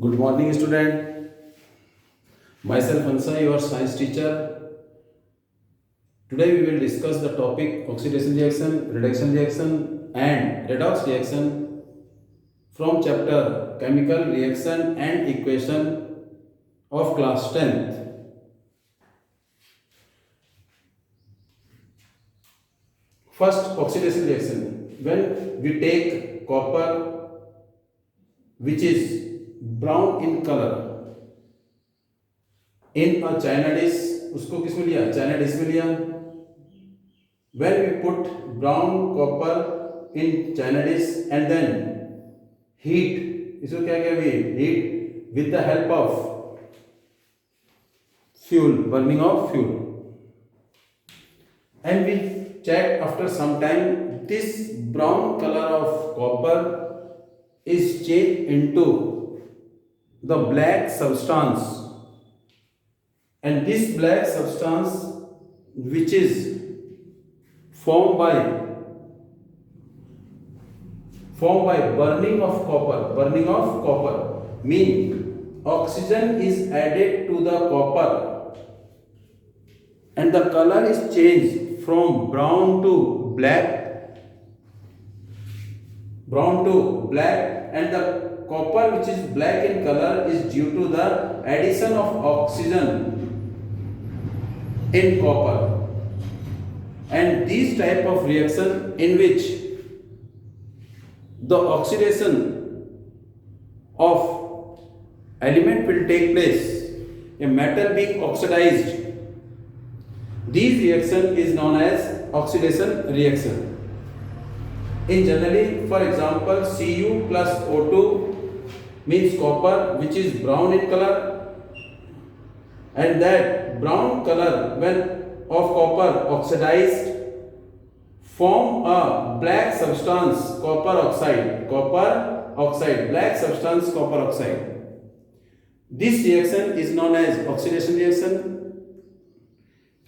Good morning, student. Myself Hansa, your science teacher. Today we will discuss the topic oxidation reaction, reduction reaction, and redox reaction from chapter chemical reaction and equation of class 10th. First, oxidation reaction. When we take copper, which is brown in color, in a china dish, उसको किस में लिया? China dish में लिया. When we put brown copper in china dish and then heat, इसको क्या कहते हैं? Heat with the help of fuel, burning of fuel, and we check after some time this brown color of copper is changed into the black substance, and this black substance which is formed by burning of copper mean oxygen is added to the copper and the color is changed from brown to black, and the copper which is black in color is due to the addition of oxygen in copper. And these type of reaction in which the oxidation of element will take place, a metal being oxidized, this reaction is known as oxidation reaction. In generally, for example, Cu plus O2 means copper which is brown in color, and that brown color when of copper oxidized form a black substance copper oxide, black substance copper oxide. This reaction is known as oxidation reaction.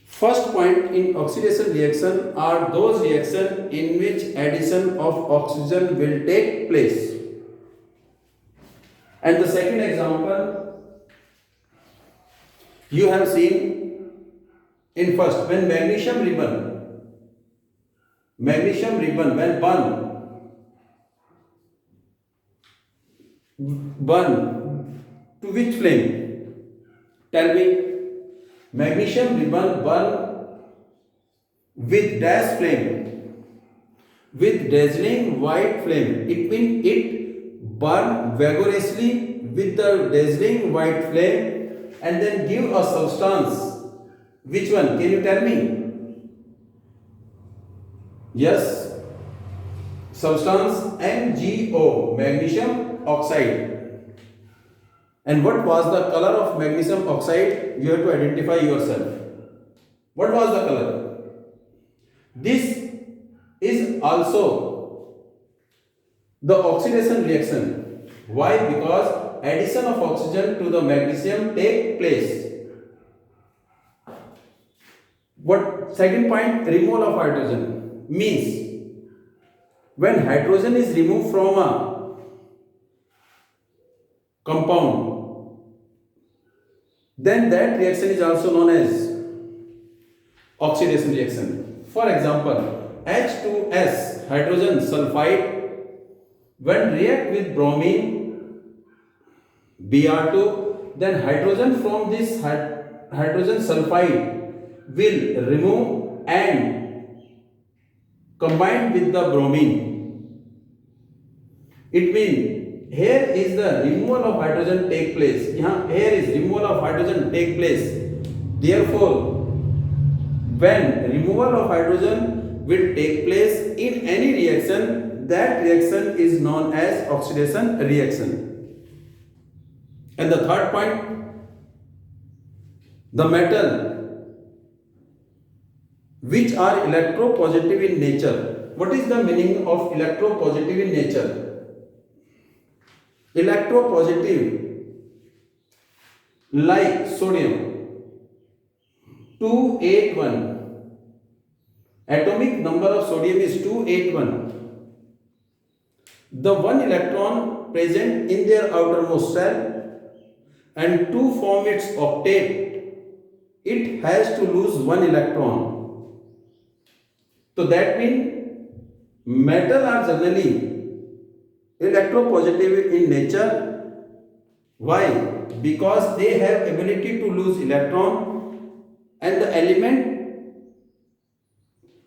First point in oxidation reaction are those reactions in which addition of oxygen will take place. And the second example you have seen in first, when magnesium ribbon when burn to which flame? Tell me. Magnesium ribbon burn with dash flame, with dazzling white flame. It means it burn vigorously with the dazzling white flame and then give a substance. Which one? Can you tell me? Yes, substance MgO, magnesium oxide. And what was the color of magnesium oxide? You have to identify yourself. What was the color? This is also the oxidation reaction. Why? Because addition of oxygen to the magnesium take place. What second point? Removal of hydrogen means when hydrogen is removed from a compound, then that reaction is also known as oxidation reaction. For example, H2S hydrogen sulfide when react with bromine Br2, then hydrogen from this hydrogen sulfide will remove and combine with the bromine. It means here is the removal of hydrogen take place. Here is removal of hydrogen take place. Therefore, when removal of hydrogen will take place in any reaction, that reaction is known as oxidation reaction. And the third point, the metal which are electropositive in nature. What is the meaning of electropositive in nature? Electropositive, like sodium 281, atomic number of sodium is 281. The one electron present in their outermost shell and to form its octet, it has to lose one electron. So that means metal are generally electropositive in nature. Why? Because they have ability to lose electron, and the element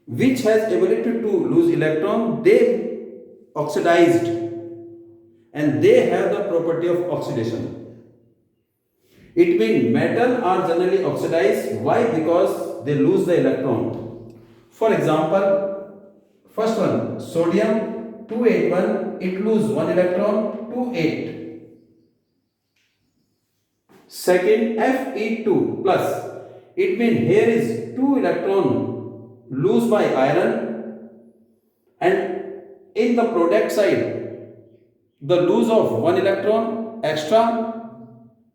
which has ability to lose electron, they oxidized, and they have the property of oxidation. It means metal are generally oxidized. Why? Because they lose the electron. For example, first one, sodium 281, it lose one electron to 8. Second, Fe2 plus, it means here is 2 electron lose by iron, and in the product side the lose of 1 electron extra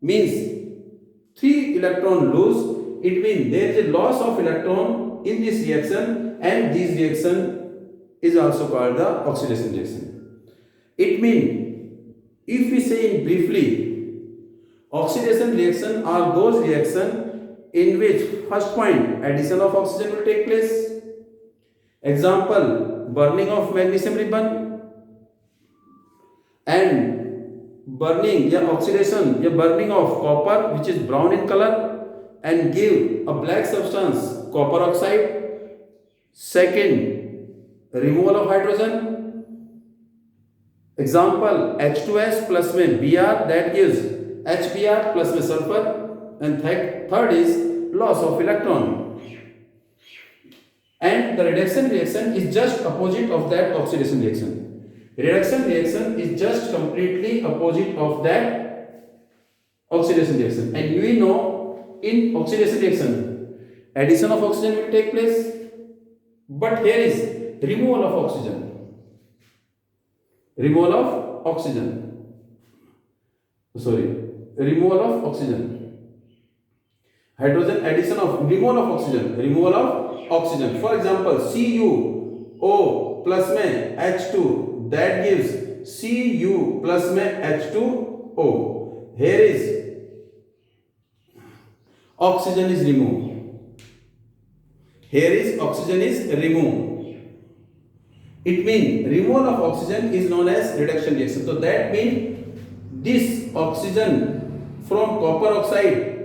means 3 electron lose. It means there is a loss of electron in this reaction, and this reaction is also called the oxidation reaction. It means, if we say in briefly, oxidation reaction are those reactions in which first point addition of oxygen will take place. Example, burning of magnesium ribbon, and burning oxidation burning of copper which is brown in color and give a black substance copper oxide. Second, removal of hydrogen. Example, H2S plus में Br, that gives HBr plus में sulfur. And third is loss of electron. And the reduction reaction is just opposite of that oxidation reaction. Reduction reaction is just completely opposite of that oxidation reaction. And we know in oxidation reaction, addition of oxygen will take place, but here is removal of oxygen. Removal of oxygen. Removal of oxygen. Hydrogen addition of removal of oxygen. Removal of oxygen. For example, CuO plus में H2, that gives Cu plus में H2O. Here is oxygen is removed. Here is oxygen is removed. It means removal of oxygen is known as reduction reaction. So that means this oxygen from copper oxide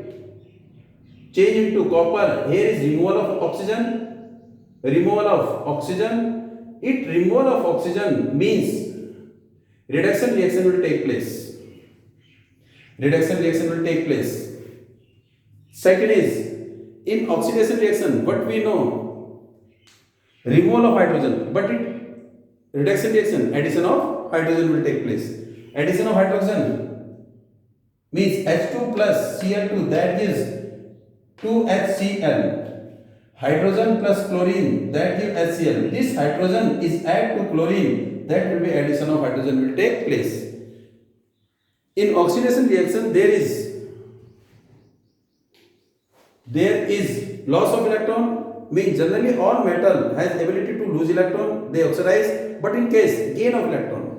change into copper. Here is removal of oxygen. Removal of oxygen. Removal of oxygen means reduction reaction will take place. Reduction reaction will take place. Second is, in oxidation reaction, what we know, removal of hydrogen, but reduction reaction, addition of hydrogen will take place. Addition of hydrogen means H2 plus Cl2, that gives 2HCl. Hydrogen plus chlorine, that gives HCl. This hydrogen is added to chlorine, that will be addition of hydrogen will take place. In oxidation reaction, there is loss of electron, means generally all metal has ability to lose electron, they oxidize, but in case gain of electron,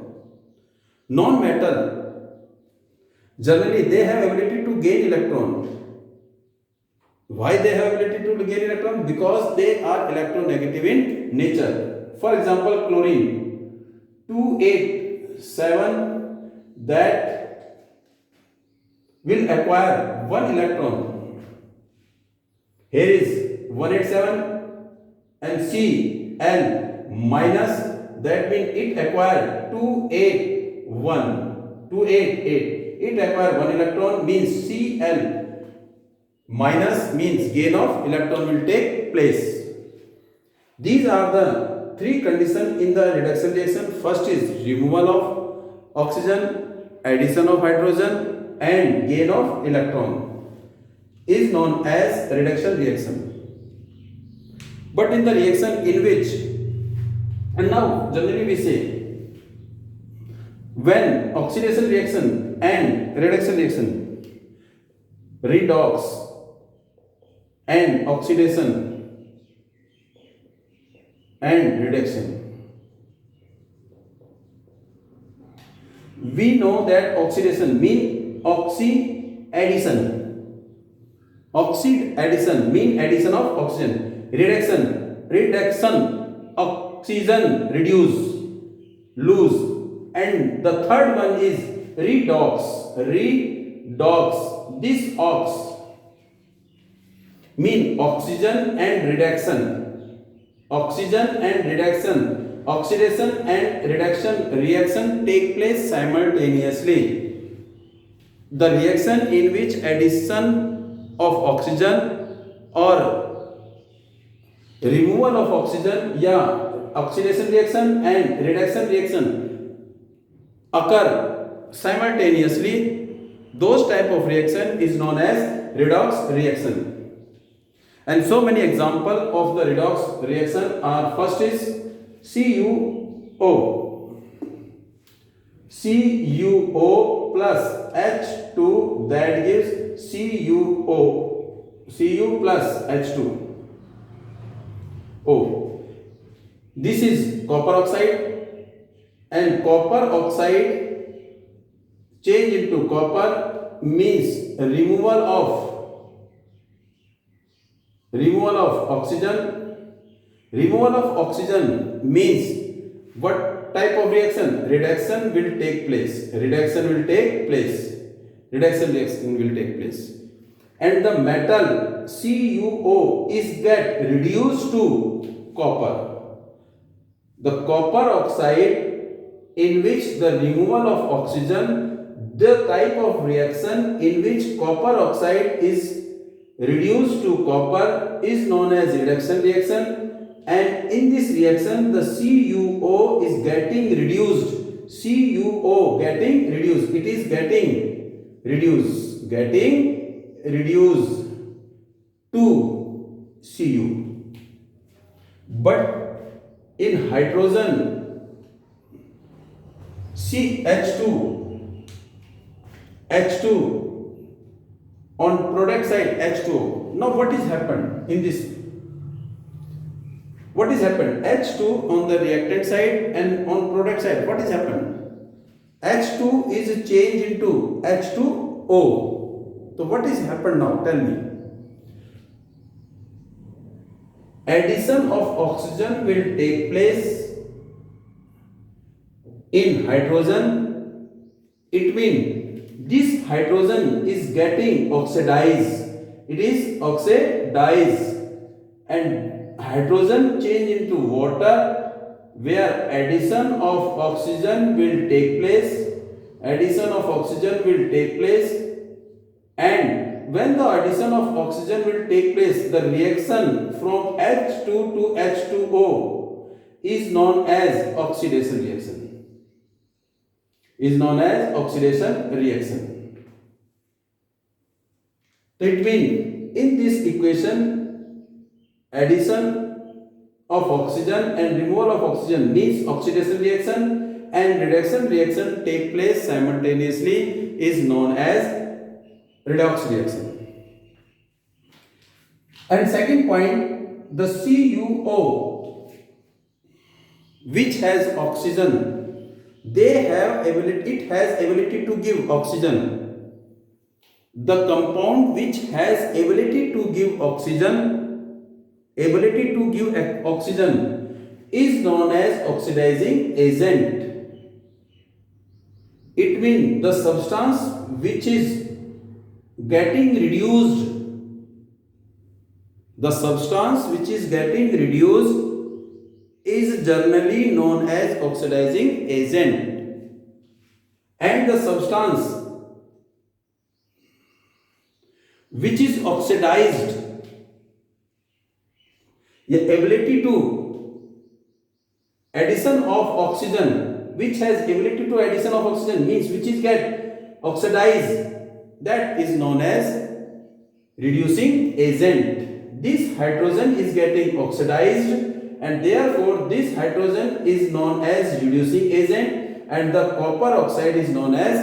non-metal generally they have ability to gain electron. Why they have ability to gain electron? Because they are electronegative in nature. For example, chlorine 287, that will acquire 1 electron. Here is 187, and Cl minus, that means it acquired 288. It acquired 1 electron, means Cl minus means gain of electron will take place. These are the 3 conditions in the reduction reaction. First is removal of oxygen, addition of hydrogen, and gain of electron is known as reduction reaction. But in the reaction in which, and now generally we say, when oxidation reaction and reduction reaction, redox and oxidation and reduction, we know that oxidation means oxy addition. Oxide addition mean addition of oxygen. Reduction oxygen reduce, lose. And the third one is redox. This ox mean oxygen and reduction. Oxidation and reduction reaction take place simultaneously. The reaction in which addition of oxygen or removal of oxygen, oxidation reaction and reduction reaction occur simultaneously, those type of reaction is known as redox reaction. And so many examples of the redox reaction are: first is CuO. CuO plus H2, that gives Cu plus H2O. This is copper oxide, and copper oxide change into copper means removal of oxygen. Removal of oxygen means what type of reaction? Reduction will take place. Reduction reaction will take place. And the metal CuO is get reduced to copper. The copper oxide in which the removal of oxygen, the type of reaction in which copper oxide is reduced to copper is known as reduction reaction. And in this reaction the CuO is getting reduced. CuO getting reduced. It is getting reduced to Cu. But in hydrogen H2 on product side H2O. Now what is happened in this? What is happened? H2 on the reactant side and on product side, what is happened? H2 is changed into H2O. So what is happened now? Tell me. Addition of oxygen will take place in hydrogen. It means this hydrogen is getting oxidized. It is oxidized, and hydrogen change into water, where addition of oxygen will take place. And when the addition of oxygen will take place, the reaction from H2 to H2O is known as oxidation reaction. So it means in this equation, addition of oxygen and removal of oxygen means oxidation reaction, and reduction reaction take place simultaneously is known as redox reaction. And second point, the CuO which has oxygen, it has ability to give oxygen. The compound which has ability to give oxygen is known as oxidizing agent. It means the substance which is getting reduced is generally known as oxidizing agent, and the substance which is oxidized, the ability to addition of oxygen, which has ability to addition of oxygen means which is get oxidized, that is known as reducing agent. This hydrogen is getting oxidized, and therefore this hydrogen is known as reducing agent, and the copper oxide is known as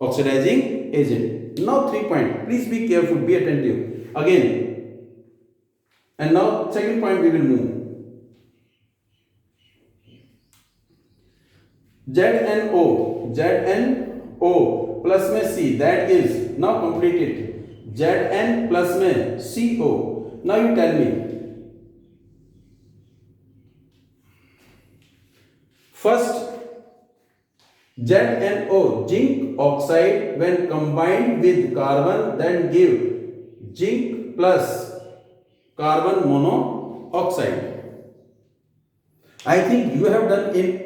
oxidizing agent. Now 3 points. Please be careful, be attentive. Again. And now second point we will move. ZNO plus में C, that gives, now complete it, Zn plus में CO. Now you tell me, first ZnO, zinc oxide, when combined with carbon, then give zinc plus carbon monoxide. I think you have done in,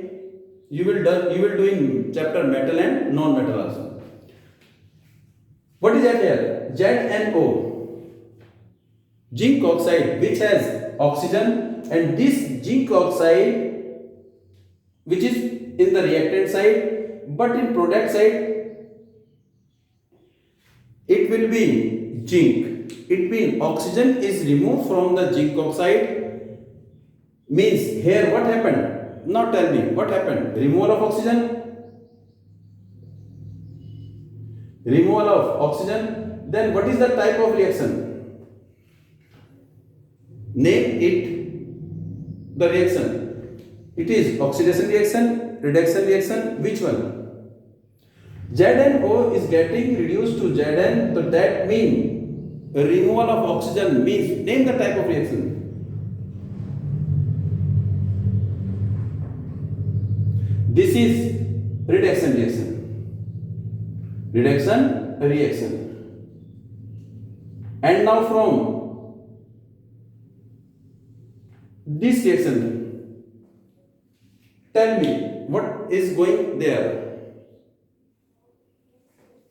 you will do in chapter metal and non-metal also. What is that here? ZnO, zinc oxide, which has oxygen, and this zinc oxide, which is in the reactant side, but in product side it will be zinc. It means oxygen is removed from the zinc oxide. Means here what happened? Now tell me what happened? Removal of oxygen. Removal of oxygen. Then what is the type of reaction? Name it. The reaction. It is oxidation reaction, reduction reaction. Which one? ZnO is getting reduced to Zn, so that means removal of oxygen means, name the type of reaction. This is reduction reaction. Reduction reaction. And now from this reaction, tell me what is going there.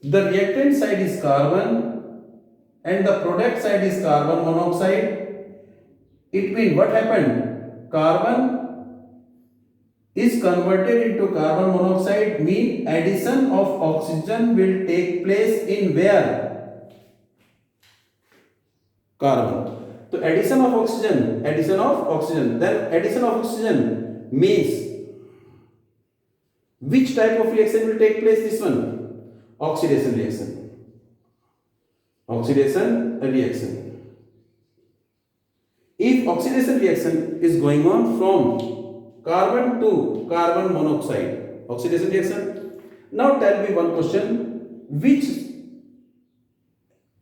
The reactant side is carbon and the product side is carbon monoxide. It means what happened? Carbon is converted into carbon monoxide, mean addition of oxygen will take place in where? Carbon. So addition of oxygen, then addition of oxygen means which type of reaction will take place? This one. Oxidation reaction. Oxidation reaction. If oxidation reaction is going on from carbon to carbon monoxide, oxidation reaction. Now tell me one question. Which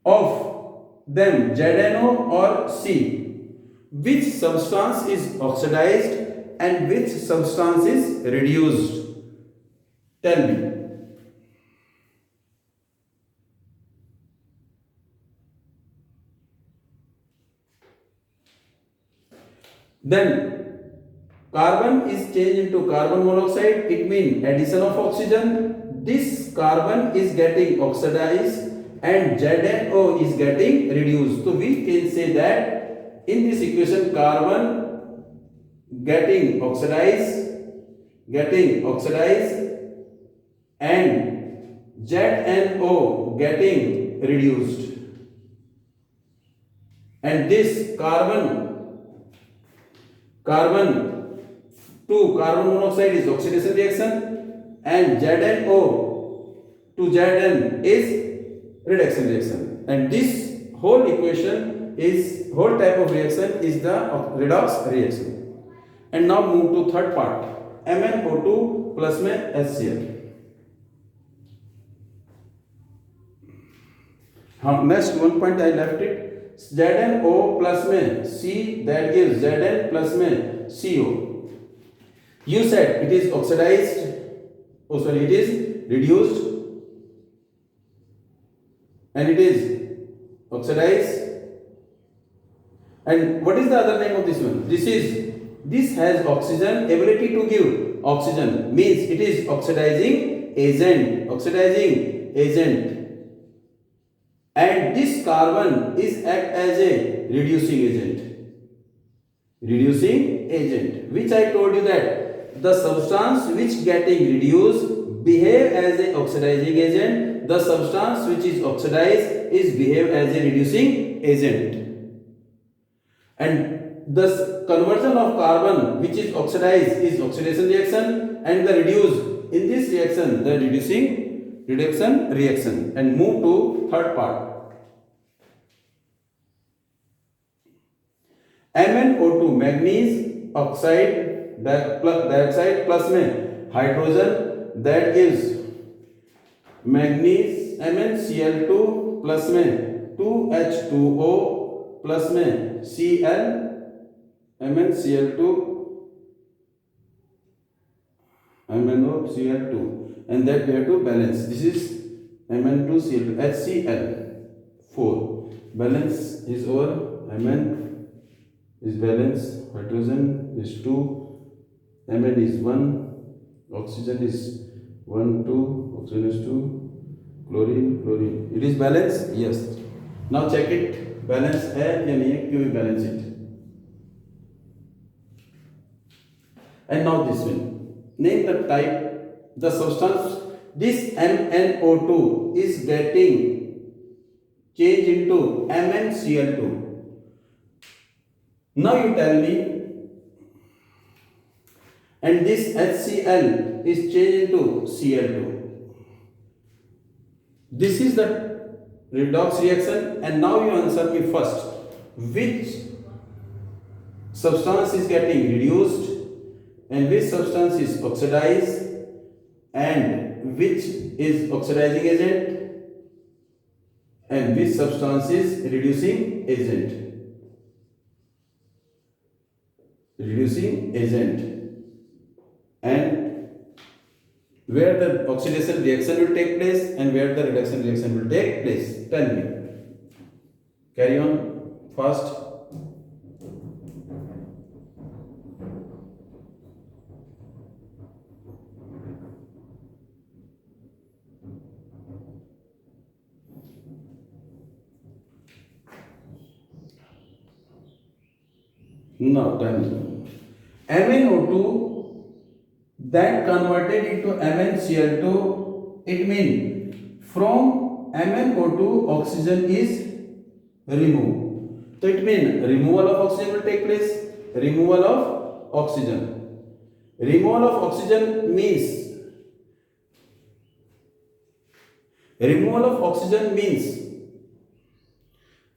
of them, ZnO or C, which substance is oxidized and which substance is reduced? Tell me. Then carbon is changed into carbon monoxide. It means addition of oxygen. This carbon is getting oxidized and ZnO is getting reduced. So we can say that in this equation, carbon getting oxidized and ZnO getting reduced. And this carbon to carbon monoxide is oxidation reaction and ZnO to Zn is reduction reaction. And this whole equation is, whole type of reaction is the redox reaction. And now move to third part, MnO2 plus में HCl. Next one point I left it. ZnO plus में C, that gives Zn plus में CO. You said it is oxidized, it is reduced and it is oxidized. And what is the other name of this one? This has oxygen, ability to give oxygen, means it is oxidizing agent. And this carbon is act as a reducing agent, which I told you that the substance which getting reduced behave as a oxidizing agent, the substance which is oxidized is behave as a reducing agent. And the conversion of carbon which is oxidized is oxidation reaction, and the reduced in this reaction the reduction reaction. And move to third part. MnO2 manganese oxide dioxide plus में hydrogen, that gives manganese MnCl2 plus में 2H2O plus में Cl MnCl2 MnOCl2 and that we have to balance. This is Mn2Cl2 HCl4. Balance is over. Mn is balance, hydrogen is 2, Mn is 1, oxygen is 1, 2, oxygen is 2, chlorine. It is balanced? Yes. Now check it. Balance है या नहीं है? क्यों balance it? And now this one. Name the type, the substance. This MnO2 is getting changed into MnCl2. Now you tell me, and this HCl is changed into Cl2. This is the redox reaction, and now you answer me first. Which substance is getting reduced and which substance is oxidized and which is oxidizing agent and which substance is reducing agent. And where the oxidation reaction will take place and where the reduction reaction will take place. Tell me. Carry on fast. Now tell me. MnO2 that converted into MnCl2, it means from MnO2 oxygen is removed. So it means removal of oxygen will take place. Removal of oxygen means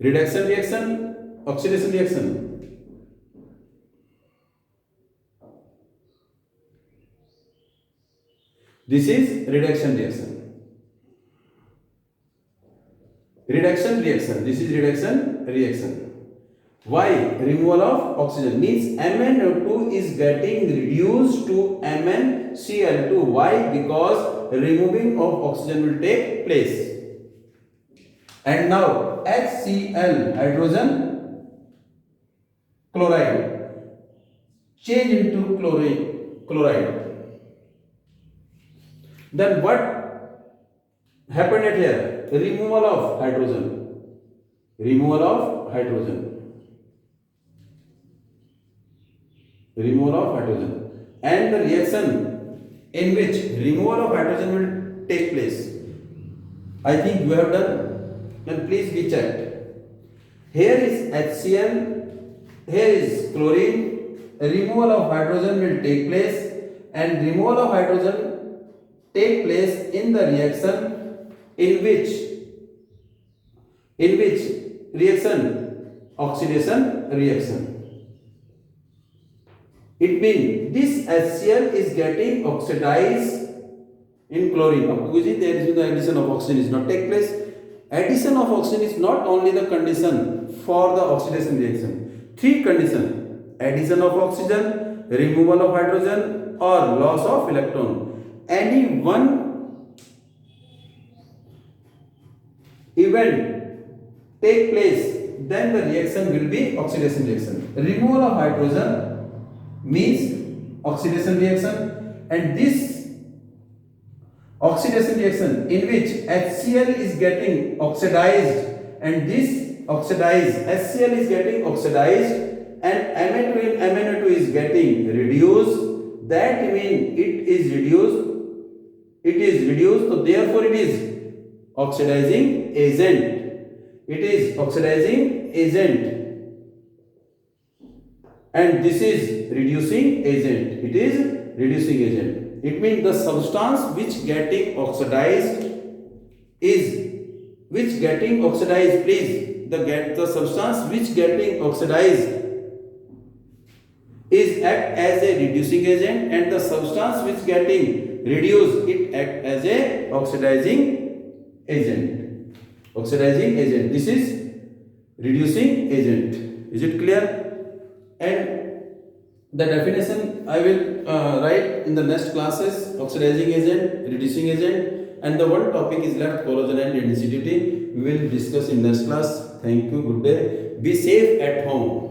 reduction reaction, oxidation reaction. This is reduction reaction. This is reduction reaction. Why? Removal of oxygen means MnO2 is getting reduced to MnCl2. Why? Because removing of oxygen will take place. And now HCl, hydrogen chloride, change into chloride. Then what happened at here? Removal of hydrogen. And the reaction in which removal of hydrogen will take place. I think you have done. Then please be checked. Here is HCl, here is chlorine. Removal of hydrogen will take place, and removal of hydrogen take place in the reaction in which reaction? Oxidation reaction. It means this HCl is getting oxidized in chlorine. There is the addition of oxygen is not take place. Addition of oxygen is not only the condition for the oxidation reaction. 3 conditions: addition of oxygen, removal of hydrogen, or loss of electron. Any one event take place, then the reaction will be oxidation reaction. Removal of hydrogen means oxidation reaction, and this oxidation reaction in which HCl is getting oxidized, and this oxidized HCl is getting oxidized, and MnO2 is getting reduced. That means it is reduced, so therefore it is oxidizing agent. And this is reducing agent. It means the substance which getting oxidized, please, the substance which getting oxidized is act as a reducing agent, and the substance which getting reduce, it act as a oxidizing agent. Oxidizing agent. This is reducing agent. Is it clear? And the definition I will write in the next classes: oxidizing agent, reducing agent, and the one topic is left, corrosion and density. We will discuss in next class. Thank you. Good day. Be safe at home.